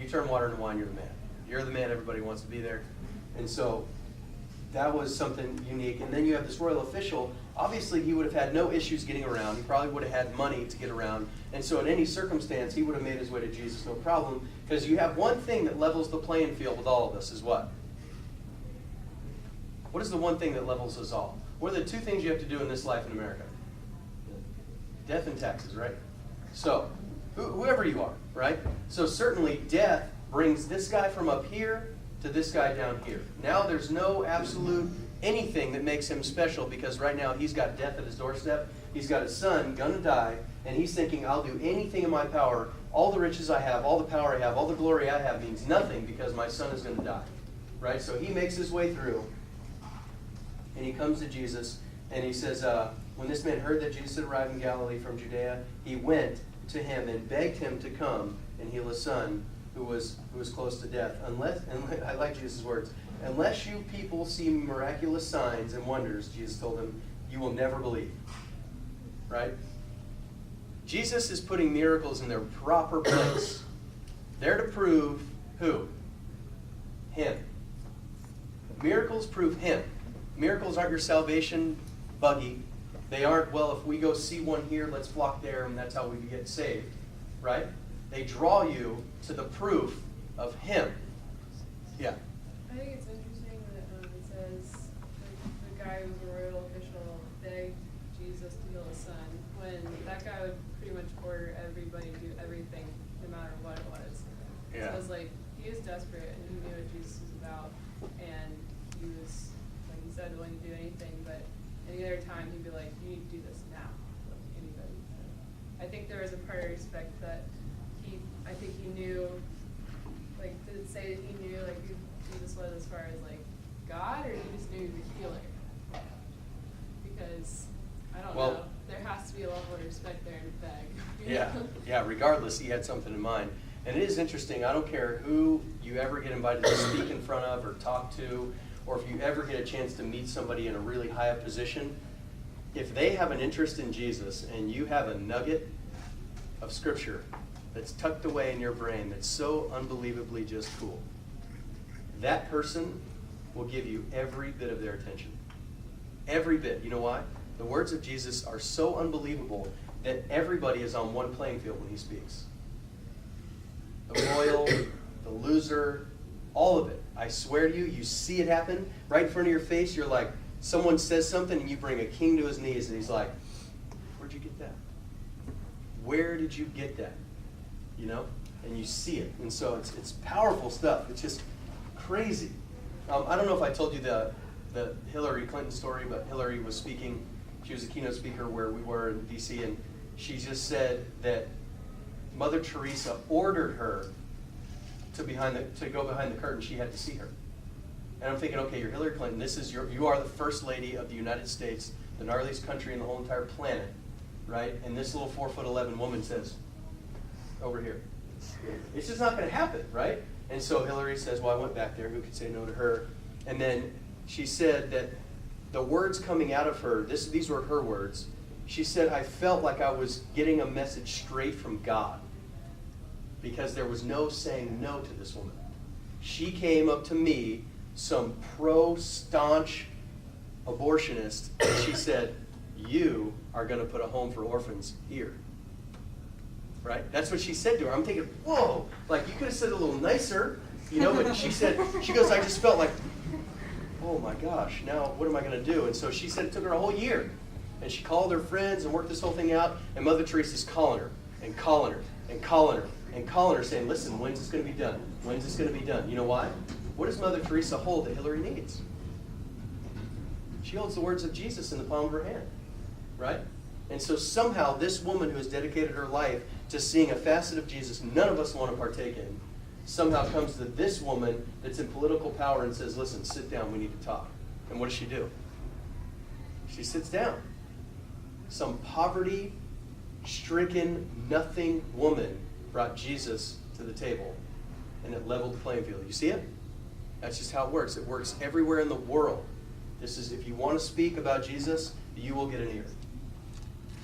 You turn water into wine, you're the man. You're the man, everybody wants to be there. And so that was something unique. And then you have this royal official. Obviously, he would have had no issues getting around. He probably would have had money to get around. And so in any circumstance, he would have made his way to Jesus, no problem. Because you have one thing that levels the playing field with all of us is what? What is the one thing that levels us all? What are the two things you have to do in this life in America? Death and taxes, right? So, whoever you are, right? So certainly death brings this guy from up here to this guy down here. Now there's no absolute anything that makes him special, because right now he's got death at his doorstep. He's got his son gonna die, and he's thinking, I'll do anything in my power. All the riches I have, all the power I have, all the glory I have means nothing because my son is gonna die, right? So he makes his way through, and he comes to Jesus, and he says, when this man heard that Jesus had arrived in Galilee from Judea, he went to him and begged him to come and heal his son, who was close to death. I like Jesus' words, unless you people see miraculous signs and wonders, Jesus told him, you will never believe. Right? Jesus is putting miracles in their proper place. They're to prove who? Him. Miracles prove him. Miracles aren't your salvation buggy. They aren't, well, if we go see one here, let's flock there, and that's how we get saved. Right? They draw you to the proof of him. Yeah. I think it's interesting that it says the guy who was a royal official begged Jesus to heal his son, when that guy would pretty much order everybody to do everything, no matter what it was. Yeah. So it was like, he was desperate, and he knew what Jesus was about, and he was, like he said, willing to do anything, but any other time he'd be like, you need to do this now, like anybody. I think there was a part of respect that I think he knew, like, did it say that he knew, like, who Jesus was as far as, like, God, or he just knew the healer? Because, I don't know, there has to be a level of respect there to beg. Yeah, regardless, he had something in mind. And it is interesting, I don't care who you ever get invited to speak in front of or talk to, or if you ever get a chance to meet somebody in a really high up position, if they have an interest in Jesus and you have a nugget of Scripture that's tucked away in your brain that's so unbelievably just cool, that person will give you every bit of their attention. Every bit. You know why? The words of Jesus are so unbelievable that everybody is on one playing field when he speaks. The loyal, the loser, all of it. I swear to you, you see it happen right in front of your face. You're like, someone says something and you bring a king to his knees and he's like, where'd you get that? Where did you get that? You know? And you see it. And so it's powerful stuff. It's just crazy. I don't know if I told you the Hillary Clinton story, but Hillary was speaking. She was a keynote speaker where we were in D.C., and she just said that Mother Teresa ordered her to go behind the curtain. She had to see her. And I'm thinking, okay, you're Hillary Clinton. You are the first lady of the United States, the gnarliest country in the whole entire planet, right? And this little 4'11" woman says, over here. It's just not going to happen, right? And so Hillary says, well, I went back there. Who could say no to her? And then she said that the words coming out of her, these were her words. She said, I felt like I was getting a message straight from God, because there was no saying no to this woman. She came up to me, some staunch abortionist, and she said, you are going to put a home for orphans here. Right? That's what she said to her. I'm thinking, whoa, like you could have said it a little nicer, you know, but she goes, I just felt like, oh my gosh, now what am I going to do? And so she said it took her a whole year. And she called her friends and worked this whole thing out, and Mother Teresa's calling her, and calling her, and calling her, and calling her, saying, listen, when's this going to be done? When's this going to be done? You know why? What does Mother Teresa hold that Hillary needs? She holds the words of Jesus in the palm of her hand, right? And so somehow this woman who has dedicated her life to seeing a facet of Jesus none of us want to partake in, somehow comes to this woman that's in political power and says, listen, sit down, we need to talk. And what does she do? She sits down. Some poverty-stricken, nothing woman brought Jesus to the table, and it leveled the playing field. You see it? That's just how it works. It works everywhere in the world. This is, if you want to speak about Jesus, you will get an ear.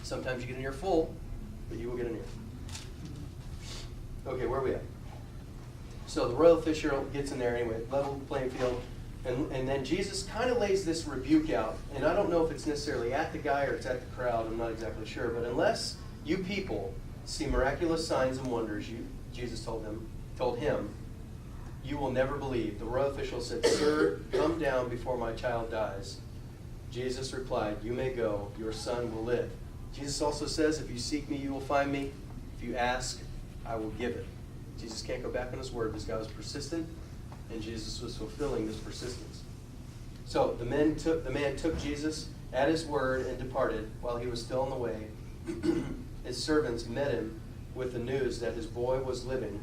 Sometimes you get an ear full, but you will get an ear. Okay, where are we at? So the royal official gets in there anyway, level playing field, and then Jesus kind of lays this rebuke out. And I don't know if it's necessarily at the guy or it's at the crowd, I'm not exactly sure. But unless you people see miraculous signs and wonders, Jesus told him, you will never believe. The royal official said, Sir, come down before my child dies. Jesus replied, you may go, your son will live. Jesus also says, if you seek me, you will find me. If you ask, I will give it. Jesus can't go back on his word. This guy was persistent, and Jesus was fulfilling this persistence. So the man took Jesus at his word and departed. While he was still on the way, his servants met him with the news that his boy was living.